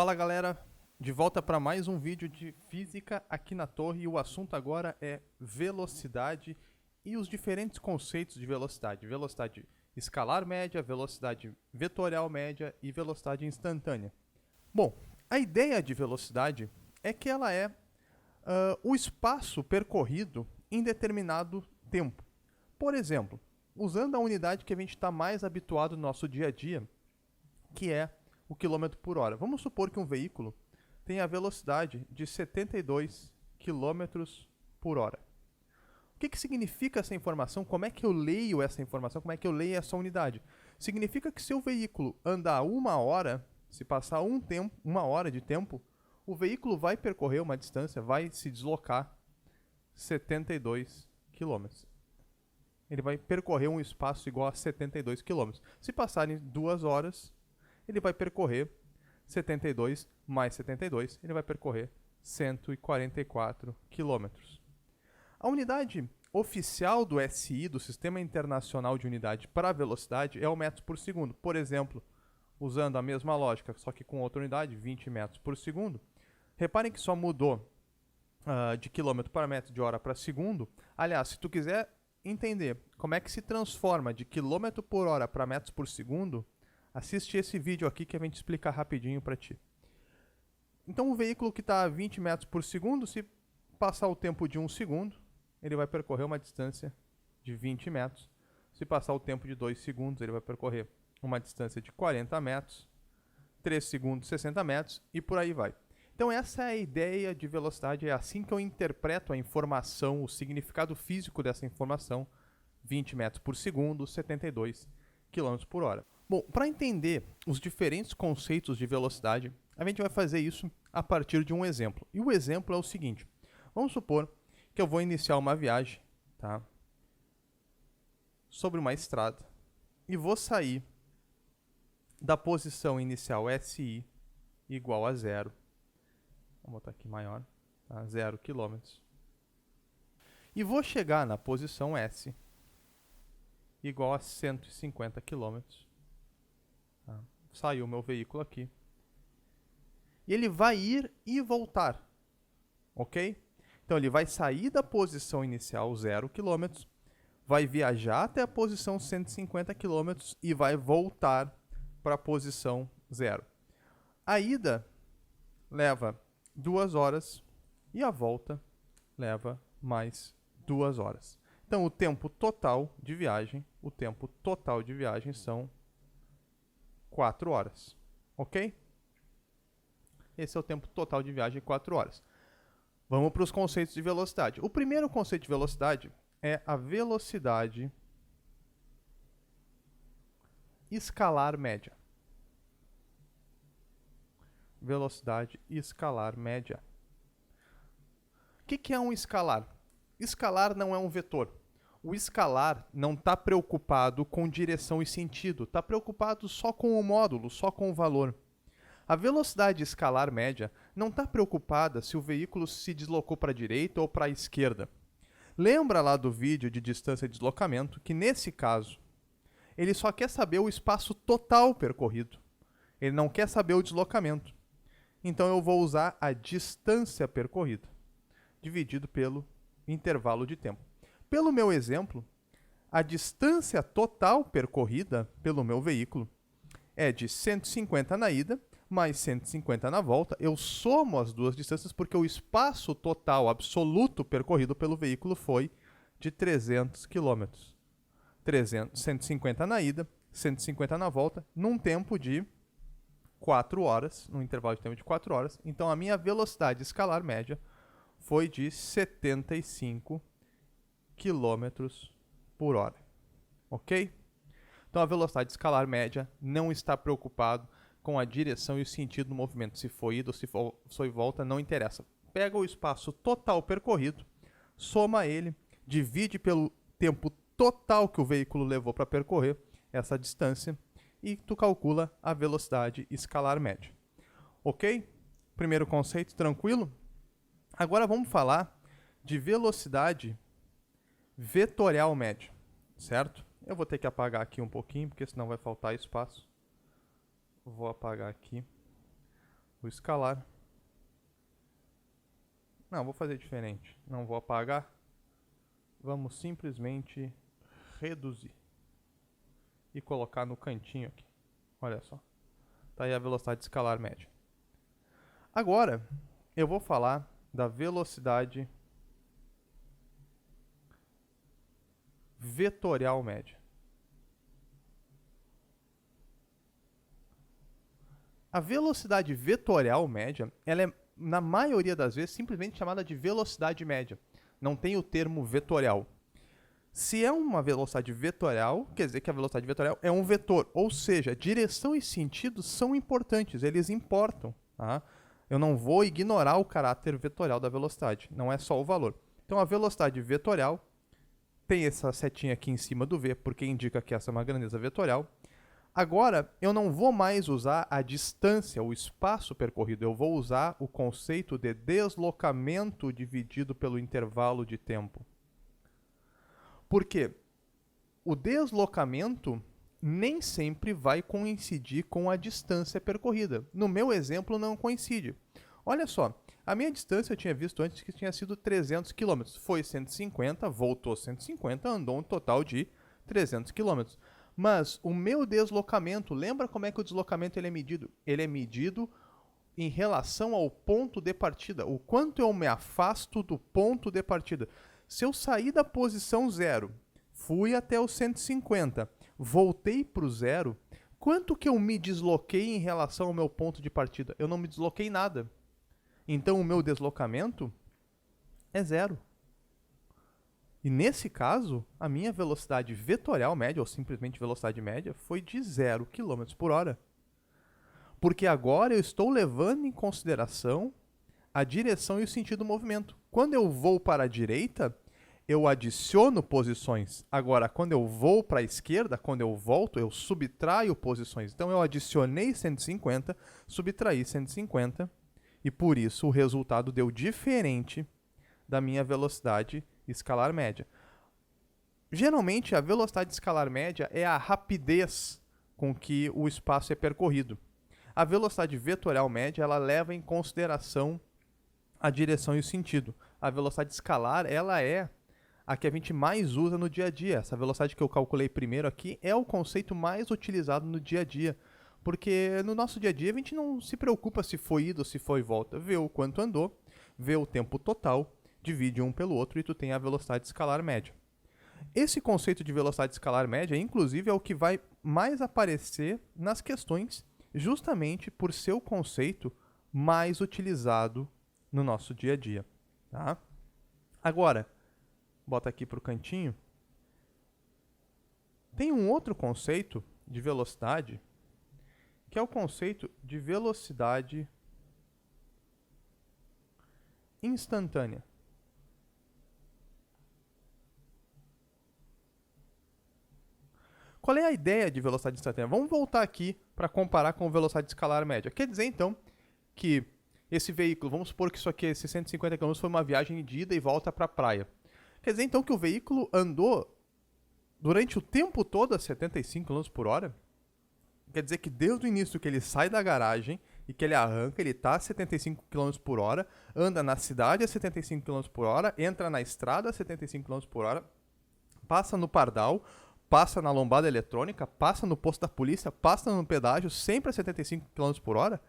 Fala galera, de volta para mais um vídeo de física aqui na torre e o assunto agora é velocidade e os diferentes conceitos de velocidade. Velocidade escalar média, velocidade vetorial média e velocidade instantânea. Bom, a ideia de velocidade é que ela é o espaço percorrido em determinado tempo. Por exemplo, usando a unidade que a gente está mais habituado no nosso dia a dia, que é o quilômetro por hora. Vamos supor que um veículo tem a velocidade de 72 quilômetros por hora. O que significa essa informação? Como é que eu leio essa informação? Como é que eu leio essa unidade? Significa que se o veículo andar 1 hora, se passar uma hora de tempo, o veículo vai percorrer uma distância, vai se deslocar 72 quilômetros. Ele vai percorrer um espaço igual a 72 quilômetros. Se passarem 2 horas, ele vai percorrer 72 mais 72, ele vai percorrer 144 quilômetros. A unidade oficial do SI, do Sistema Internacional de Unidade para Velocidade, é o metro por segundo. Por exemplo, usando a mesma lógica, só que com outra unidade, 20 metros por segundo. Reparem que só mudou de quilômetro para metro, de hora para segundo. Aliás, se tu quiser entender como é que se transforma de quilômetro por hora para metros por segundo, assiste esse vídeo aqui que a gente explica rapidinho para ti. Então, o veículo que está a 20 metros por segundo, se passar o tempo de 1 segundo, ele vai percorrer uma distância de 20 metros. Se passar o tempo de 2 segundos, ele vai percorrer uma distância de 40 metros. 3 segundos, 60 metros e por aí vai. Então, essa é a ideia de velocidade, é assim que eu interpreto a informação, o significado físico dessa informação, 20 metros por segundo, 72 km por hora. Bom, para entender os diferentes conceitos de velocidade, a gente vai fazer isso a partir de um exemplo. E o exemplo é o seguinte: vamos supor que eu vou iniciar uma viagem, tá, sobre uma estrada e vou sair da posição inicial SI igual a 0. Vamos botar aqui maior, tá, 0 km. E vou chegar na posição S igual a 150 km. Tá. Saiu o meu veículo aqui. E ele vai ir e voltar. Ok? Então ele vai sair da posição inicial 0 km, vai viajar até a posição 150 km e vai voltar para a posição 0. A ida leva 2 horas e a volta leva mais 2 horas. Então o tempo total de viagem são 4 horas, ok? Esse é o tempo total de viagem, 4 horas. Vamos para os conceitos de velocidade. O primeiro conceito de velocidade é a velocidade escalar média. Velocidade escalar média. O que é um escalar? Escalar não é um vetor. O escalar não está preocupado com direção e sentido, está preocupado só com o módulo, só com o valor. A velocidade escalar média não está preocupada se o veículo se deslocou para a direita ou para a esquerda. Lembra lá do vídeo de distância de deslocamento que, nesse caso, ele só quer saber o espaço total percorrido. Ele não quer saber o deslocamento. Então eu vou usar a distância percorrida, dividido pelo intervalo de tempo. Pelo meu exemplo, a distância total percorrida pelo meu veículo é de 150 na ida, mais 150 na volta. Eu somo as duas distâncias porque o espaço total absoluto percorrido pelo veículo foi de 300 km. 150 na ida, 150 na volta, num tempo de 4 horas, num intervalo de tempo de 4 horas. Então a minha velocidade escalar média foi de 75 km por hora. Ok? Então a velocidade escalar média não está preocupado com a direção e o sentido do movimento. Se foi ida ou se foi volta, não interessa. Pega o espaço total percorrido, soma ele, divide pelo tempo total que o veículo levou para percorrer essa distância e tu calcula a velocidade escalar média. Ok? Primeiro conceito, tranquilo? Agora vamos falar de velocidade vetorial média, certo? Eu vou ter que apagar aqui um pouquinho, porque senão vai faltar espaço. Vou apagar aqui. o escalar. Não, vou fazer diferente. Não vou apagar. Vamos simplesmente reduzir. E colocar no cantinho aqui. Olha só. Tá aí a velocidade escalar média. Agora, eu vou falar da velocidade vetorial média. A velocidade vetorial média, ela é, na maioria das vezes, simplesmente chamada de velocidade média. Não tem o termo vetorial. Se é uma velocidade vetorial, quer dizer que a velocidade vetorial é um vetor, ou seja, direção e sentido são importantes, eles importam. Tá? Eu não vou ignorar o caráter vetorial da velocidade, não é só o valor. Então a velocidade vetorial tem essa setinha aqui em cima do V, porque indica que essa é uma grandeza vetorial. Agora, eu não vou mais usar a distância, o espaço percorrido, eu vou usar o conceito de deslocamento dividido pelo intervalo de tempo. Por quê? O deslocamento nem sempre vai coincidir com a distância percorrida. No meu exemplo, não coincide. Olha só, a minha distância eu tinha visto antes que tinha sido 300 km. Foi 150, voltou 150, andou um total de 300 km. Mas o meu deslocamento, lembra como é que o deslocamento ele é medido? Ele é medido em relação ao ponto de partida. O quanto eu me afasto do ponto de partida. Se eu sair da posição 0, fui até o 150, voltei para o 0, quanto que eu me desloquei em relação ao meu ponto de partida? Eu não me desloquei nada. Então o meu deslocamento é 0. E nesse caso, a minha velocidade vetorial média, ou simplesmente velocidade média, foi de 0 km por hora. Porque agora eu estou levando em consideração a direção e o sentido do movimento. Quando eu vou para a direita, eu adiciono posições. Agora, quando eu vou para a esquerda, quando eu volto, eu subtraio posições. Então eu adicionei 150, subtraí 150, e por isso o resultado deu diferente da minha velocidade escalar média. Geralmente, a velocidade escalar média é a rapidez com que o espaço é percorrido. A velocidade vetorial média, ela leva em consideração a direção e o sentido. A velocidade escalar, ela é a que a gente mais usa no dia a dia. Essa velocidade que eu calculei primeiro aqui é o conceito mais utilizado no dia a dia. Porque no nosso dia a dia a gente não se preocupa se foi ida ou se foi volta. Vê o quanto andou, vê o tempo total, divide um pelo outro e tu tem a velocidade escalar média. Esse conceito de velocidade escalar média, inclusive, é o que vai mais aparecer nas questões, justamente por ser o conceito mais utilizado no nosso dia a dia. Tá? Agora, bota aqui para o cantinho. Tem um outro conceito de velocidade, que é o conceito de velocidade instantânea. Qual é a ideia de velocidade instantânea? Vamos voltar aqui para comparar com velocidade escalar média. Quer dizer, então, que esse veículo, vamos supor que isso aqui, esses 150 km, foi uma viagem de ida e volta para a praia. Quer dizer, então, que o veículo andou durante o tempo todo a 75 km por hora? Quer dizer que desde o início que ele sai da garagem e que ele arranca, ele está a 75 km por hora, anda na cidade a 75 km por hora, entra na estrada a 75 km por hora, passa no pardal, passa na lombada eletrônica, passa no posto da polícia, passa no pedágio, sempre a 75 km por hora?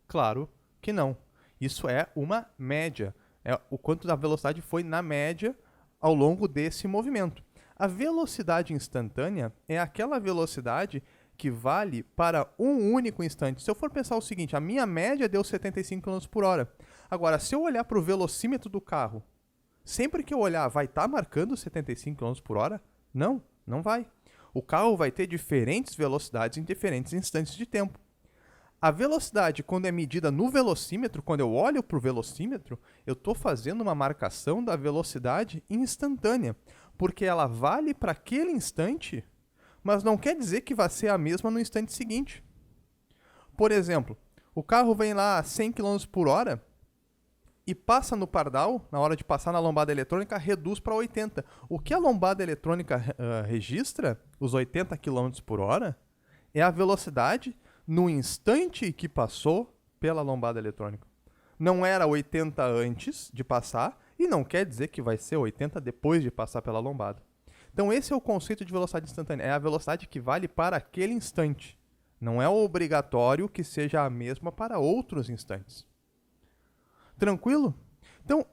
Claro que não. Isso é uma média. É o quanto da velocidade foi na média ao longo desse movimento. A velocidade instantânea é aquela velocidade que vale para um único instante. Se eu for pensar o seguinte, a minha média deu 75 km por hora. Agora, se eu olhar para o velocímetro do carro, sempre que eu olhar, vai estar marcando 75 km por hora? Não, não vai. O carro vai ter diferentes velocidades em diferentes instantes de tempo. A velocidade, quando é medida no velocímetro, quando eu olho para o velocímetro, eu estou fazendo uma marcação da velocidade instantânea, porque ela vale para aquele instante, mas não quer dizer que vai ser a mesma no instante seguinte. Por exemplo, o carro vem lá a 100 km por hora e passa no pardal, na hora de passar na lombada eletrônica, reduz para 80. O que a lombada eletrônica registra, os 80 km por hora, é a velocidade no instante que passou pela lombada eletrônica. Não era 80 antes de passar e não quer dizer que vai ser 80 depois de passar pela lombada. Então esse é o conceito de velocidade instantânea. É a velocidade que vale para aquele instante. Não é obrigatório que seja a mesma para outros instantes. Tranquilo? Então,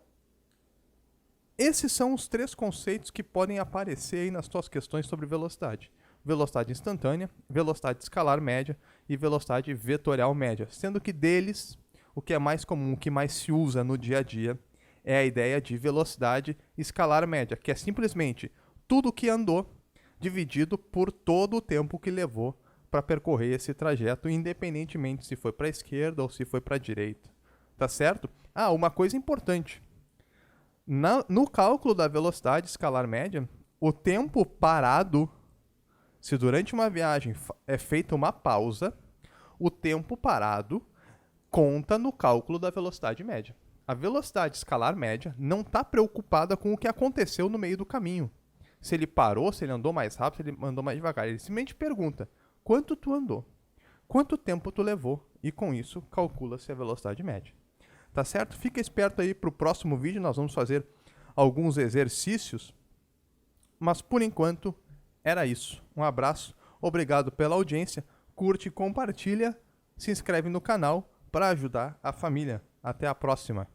esses são os 3 conceitos que podem aparecer aí nas tuas questões sobre velocidade. Velocidade instantânea, velocidade escalar média e velocidade vetorial média. Sendo que deles, o que é mais comum, o que mais se usa no dia a dia, é a ideia de velocidade escalar média, que é simplesmente tudo que andou dividido por todo o tempo que levou para percorrer esse trajeto, independentemente se foi para a esquerda ou se foi para a direita. Tá certo? Ah, uma coisa importante. No cálculo da velocidade escalar média, o tempo parado, se durante uma viagem é feita uma pausa, o tempo parado conta no cálculo da velocidade média. A velocidade escalar média não está preocupada com o que aconteceu no meio do caminho. Se ele parou, se ele andou mais rápido, se ele andou mais devagar. Ele simplesmente pergunta: quanto tu andou? Quanto tempo tu levou? E com isso, calcula-se a velocidade média. Tá certo? Fica esperto aí para o próximo vídeo, nós vamos fazer alguns exercícios. Mas por enquanto, era isso. Um abraço, obrigado pela audiência, curte, compartilha, se inscreve no canal para ajudar a família. Até a próxima!